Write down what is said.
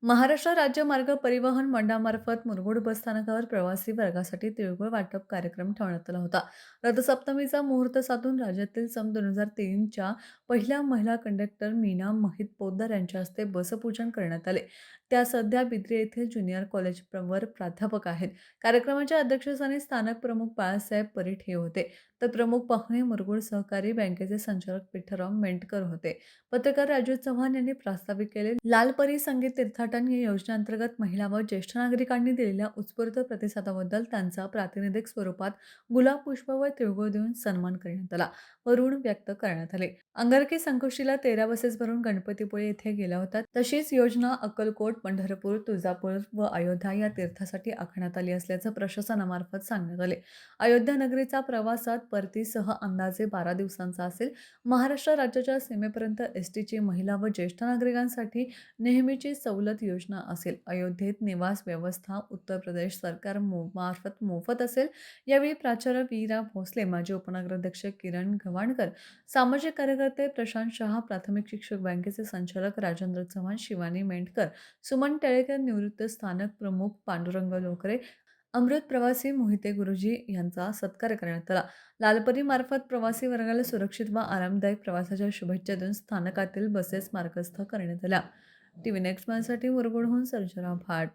महाराष्ट्र राज्य मार्ग परिवहन मंडळामार्फत मुरगुड बसस्थानकावर प्रवासी वर्गासाठी तिळगुळ वाटप कार्यक्रम ठेवण्यात आला होता. रथसप्तमीचा मुहूर्त साधून राज्यातील सन 2003च्या पहिल्या महिला कंडक्टर मीना महित पोद्दार यांच्या हस्ते बसपूजन करण्यात आले. त्या सध्या बिद्री येथील ज्युनियर कॉलेजवर प्राध्यापक आहेत. कार्यक्रमाच्या अध्यक्षस्थानी स्थानक प्रमुख बाळासाहेब परीट हे होते. तर प्रमुख पाहुणे मुरगुड सहकारी बँकेचे संचालक विठ्ठलराव मेंटकर होते. पत्रकार राजू चव्हाण यांनी प्रस्तावित केले. लालपरी संगीत तीर्थाटन या योजनेअंतर्गत महिला व ज्येष्ठ नागरिकांनी दिलेल्या उत्स्फूर्त प्रतिसादाबद्दल त्यांचा प्रातिनिधिक स्वरूपात गुलाब पुष्प व तिळगुळ देऊन सन्मान करण्यात आला व ऋण व्यक्त करण्यात आले. अंगारकी संकुशीला 13 बसेस भरून गणपतीपुळे येथे गेल्या होत्या. तशीच योजना अक्कलकोट, पंढरपूर, तुळजापूर व अयोध्या या तीर्थासाठी आखण्यात आली असल्याचं प्रशासनामार्फत सांगण्यात आले. अयोध्या नगरीचा प्रवासात परतीसह अंदाजे 12 दिवसांचा असेल. महाराष्ट्र राज्याच्या सीमेपर्यंत एसटीची महिला व ज्येष्ठ नागरिकांसाठी नेहमीची सवलत योजना असेल. अयोध्येत निवास व्यवस्था उत्तर प्रदेश सरकार मार्फत मोफत असेल. यावेळी प्राचार्य वीरा भोसले, माजी उपनगराध्यक्ष किरण गव्हाणकर, सामाजिक कार्यकर्ते प्रशांत शहा, प्राथमिक शिक्षक बँकेचे संचालक राजेंद्र चव्हाण, शिवानी मेंढकर, सुमन टेळेकर, निवृत्त स्थानक प्रमुख पांडुरंग लोकरे, अमृत प्रवासी मोहिते गुरुजी यांचा सत्कार करण्यात आला. लालपरी मार्फत प्रवासी वर्गाला सुरक्षित व आरामदायक प्रवासाच्या शुभेच्छा देऊन स्थानकातील बसेस मार्गस्थ करण्यात आल्या. टीव्ही नेक्स्ट साठी मुरगुडहून सर्जराव भाट.